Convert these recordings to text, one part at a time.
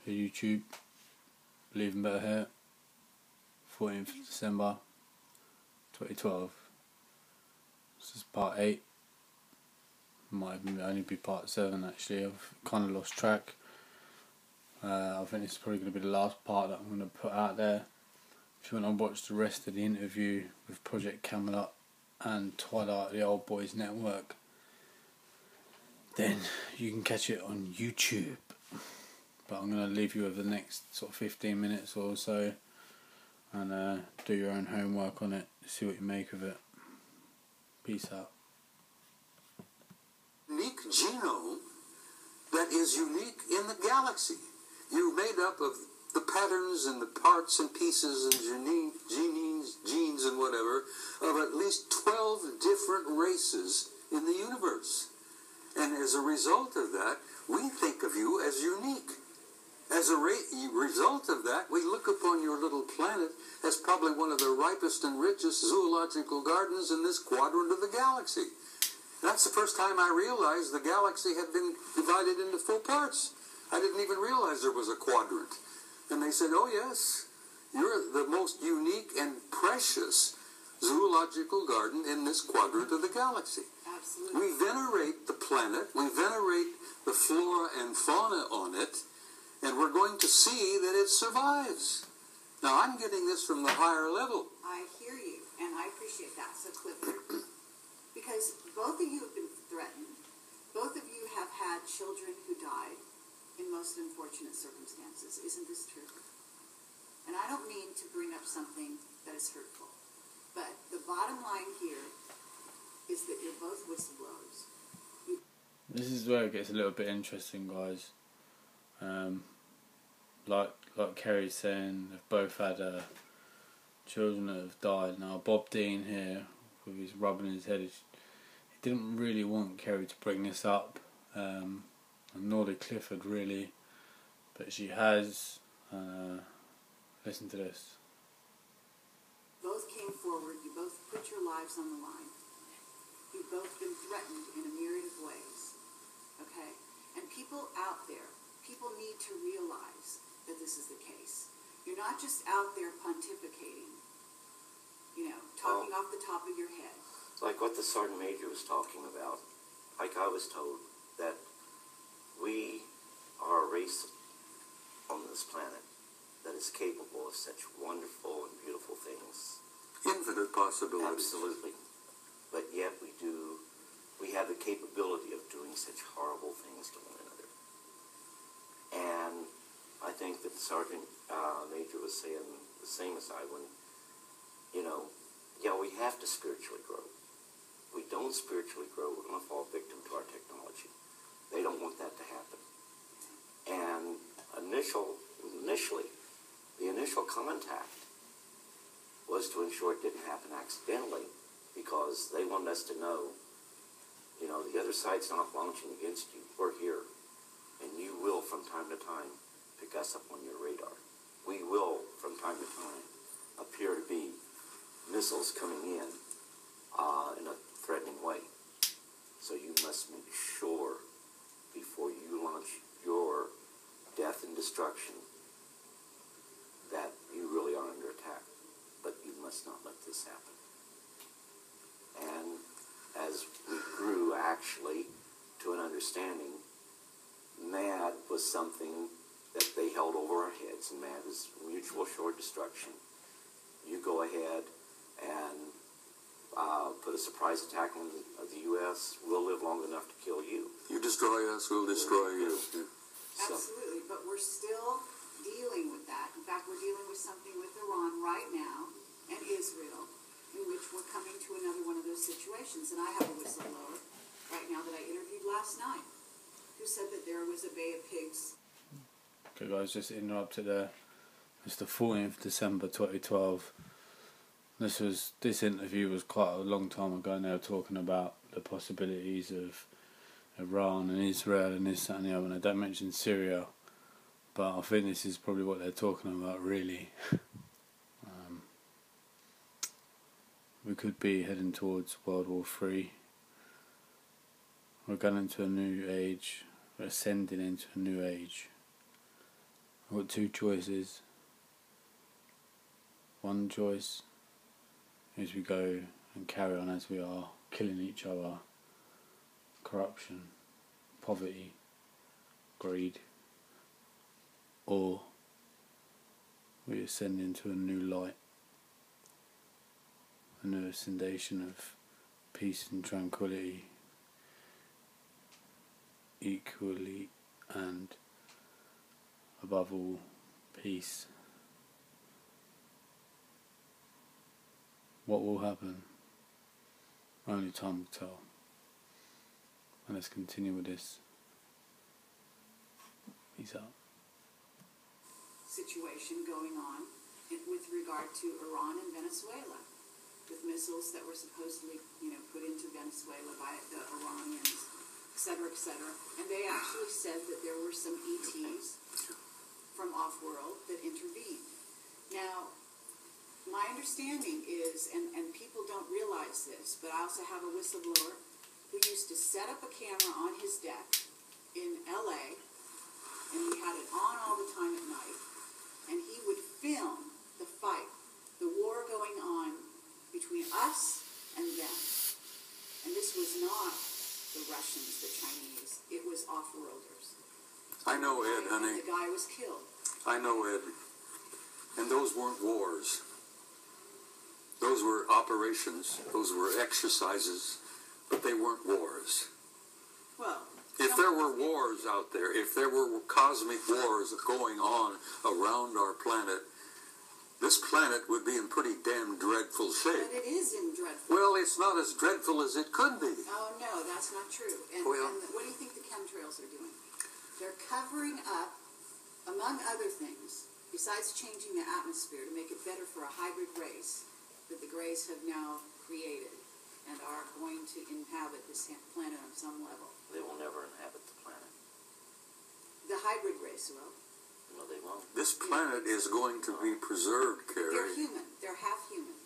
YouTube, Leaving Better Hair, 14th December 2012. This is part 8. Might only be part 7 actually. I've kind of lost track. I think this is probably going to be the last part that I'm going to put out there. If you want to watch the rest of the interview with Project Camelot and Twilight, the Old Boys Network, then you can catch it on YouTube. But I'm going to leave you with the next sort of 15 minutes or so and do your own homework on it, see what you make of it. Peace out. Unique genome that is unique in the galaxy. You're made up of the patterns and the parts and pieces and genes and whatever of at least 12 different races in the universe. And as a result of that, we think of you as unique. As a result of that, we look upon your little planet as probably one of the ripest and richest zoological gardens in this quadrant of the galaxy. That's the first time I realized the galaxy had been divided into 4 parts. I didn't even realize there was a quadrant. And they said, oh yes, you're the most unique and precious zoological garden in this quadrant of the galaxy. Absolutely. We venerate the planet, we venerate the flora and fauna on it, and we're going to see that it survives. Now, I'm getting this from the higher level. I hear you, and I appreciate that. So, Clifford, because both of you have been threatened, both of you have had children who died in most unfortunate circumstances. Isn't this true? And I don't mean to bring up something that is hurtful, but the bottom line here is that you're both whistleblowers. This is where it gets a little bit interesting, guys. Like Kerry's saying, they've both had children that have died. Now Bob Dean here, with his rubbing his head, he didn't really want Kerry to bring this up, and nor did Clifford really, but she has. Listen to this. Both came forward, you both put your lives on the line. You've both been threatened in a myriad of ways, okay? And people out there, people need to realize that this is the case. You're not just out there pontificating, talking off the top of your head. Like what the Sergeant Major was talking about, like I was told, that we are a race on this planet that is capable of such wonderful and beautiful things. Infinite possibilities. Absolutely. But yet we have the capability of doing such horrible things to one another. And I think that the Sergeant Major was saying the same as I when, we have to spiritually grow. If we don't spiritually grow, we're going to fall victim to our technology. They don't want that to happen. And initially, the initial contact was to ensure it didn't happen accidentally, because they wanted us to know, the other side's not launching against you. We're here, and you will, from time to time, pick us up on your radar. We will, from time to time, appear to be missiles coming in a threatening way. So you must make sure, before you launch your death and destruction, that you really are under attack. But you must not let this happen. And as we grew, actually, to an understanding, MAD was something that they held over our heads, and MAD is mutual assured destruction. You go ahead and put a surprise attack on the U.S., we'll live long enough to kill you. You destroy us, we'll destroy you. Yeah. Absolutely, but we're still dealing with that. In fact, we're dealing with something with Iran right now and Israel, in which we're coming to another one of those situations. And I have a whistleblower right now that I interviewed last night who said that there was a Bay of Pigs. Okay guys, just interrupted there. It's the 14th December 2012. This interview was quite a long time ago, and they were talking about the possibilities of Iran and Israel and this, that and the other, and I don't mention Syria, but I think this is probably what they're talking about really. We could be heading towards World War III. We're going into a new age, we're ascending into a new age. I've got two choices. One choice is we go and carry on as we are, killing each other, corruption, poverty, greed, or we ascend into a new light, a new ascendation of peace and tranquility, equally and above all peace. What will happen? Only time will tell. And let's continue with this. Peace out. Situation going on with regard to Iran and Venezuela, with missiles that were supposedly, put into Venezuela by the Iranians, et cetera, et cetera. And they actually said that there were some ETs from off-world that intervened. Now, my understanding is, and people don't realize this, but I also have a whistleblower who used to set up a camera on his deck in LA, and he had it on all the time at night, and he would film the fight, the war going on between us and them. And this was not the Russians, the Chinese, it was off-worlders. I know, Ed, honey. And the guy was killed. I know, Ed. And those weren't wars. Those were operations. Those were exercises. But they weren't wars. Well, if there were wars out there, if there were cosmic wars going on around our planet, this planet would be in pretty damn dreadful shape. But it is in dreadful. Well, it's not as dreadful as it could be. Oh, no, that's not true. And what do you think the chemtrails are doing? They're covering up, among other things, besides changing the atmosphere to make it better for a hybrid race that the Greys have now created and are going to inhabit this planet on some level. They will never inhabit the planet. The hybrid race will. No, they won't. This planet is going to be preserved, Carrie. They're human. They're half human.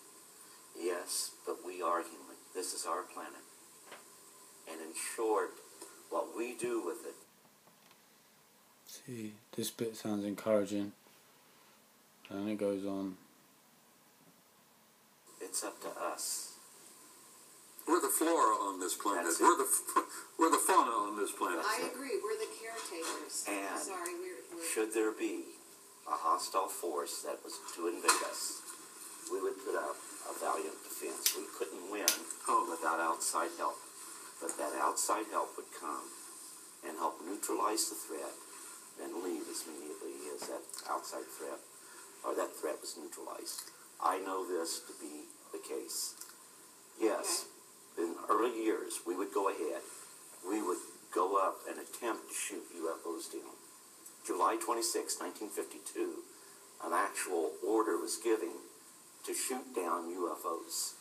Yes, but we are human. This is our planet. And in short, what we do with it. See, this bit sounds encouraging. And it goes on. It's up to us. We're the flora on this planet. We're the fauna on this planet. I agree. We're the caretakers. And sorry, we're should there be a hostile force that was to invade us, we would put up a valiant defense. We couldn't win without outside help. But that outside help would come and help neutralize the threat and leave as immediately as that outside threat or that threat was neutralized. I know this to be the case. Yes, in early years, we would go ahead. We would go up and attempt to shoot UFOs down. July 26, 1952, an actual order was given to shoot down UFOs.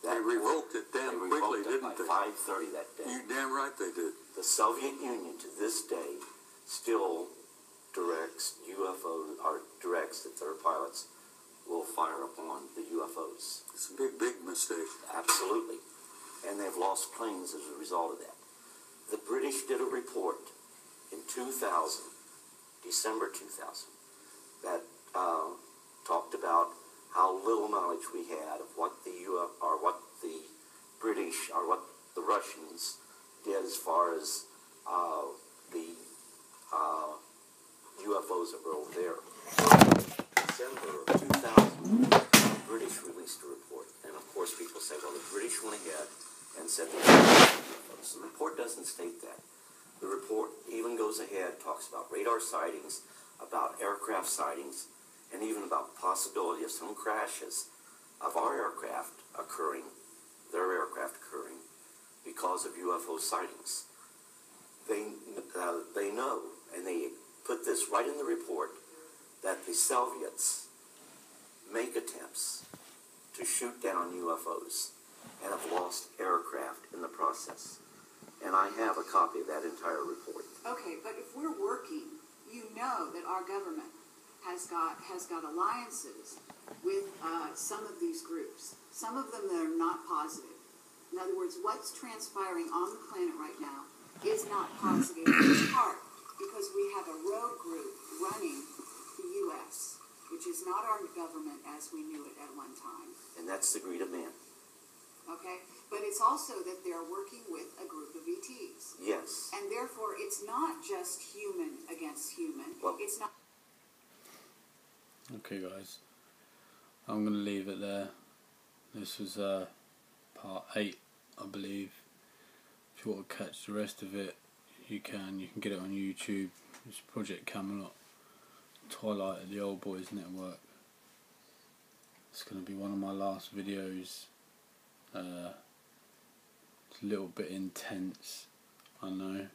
They revoked it damn quickly, didn't they? By 5:30 that day. You're damn right they did. The Soviet Union, to this day, still directs UFOs, or directs that their pilots will fire upon the UFOs. It's a big, big mistake. Absolutely. And they've lost planes as a result of that. The British did a report in 2000, December 2000, that talked about how little knowledge we had of what the British or what the Russians did as far as the UFOs that were over there. December of 2000, the British released a report. And of course people say, well, the British went ahead and said they were UFOs. The report doesn't state that. The report even goes ahead, talks about radar sightings, about aircraft sightings, and even about the possibility of some crashes of our aircraft occurring, their aircraft occurring, because of UFO sightings. They know, and they put this right in the report, that the Soviets make attempts to shoot down UFOs and have lost aircraft in the process. And I have a copy of that entire report. Okay, but if we're working, you know that our government has got alliances with some of these groups. Some of them that are not positive. In other words, what's transpiring on the planet right now is not positive. It's hard because we have a rogue group running as we knew it at one time. And that's the greed of man. Okay? But it's also that they're working with a group of ETs. Yes. And therefore, it's not just human against human. Well, it's not. Okay, guys. I'm going to leave it there. This was part 8, I believe. If you want to catch the rest of it, you can. You can get it on YouTube. It's Project Camelot, Twilight of the Old Boys Network. It's going to be one of my last videos. It's a little bit intense, I know.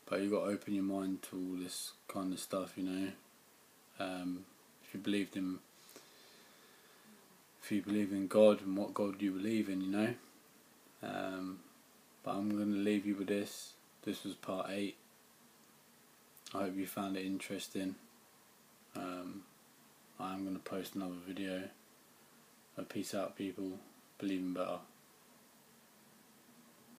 But you got to open your mind to all this kind of stuff, you know. If you believe in God and what God you believe in, you know. But I'm going to leave you with this. This was part 8. I hope you found it interesting. I'm going to post another video. Peace out, people. Believe in better.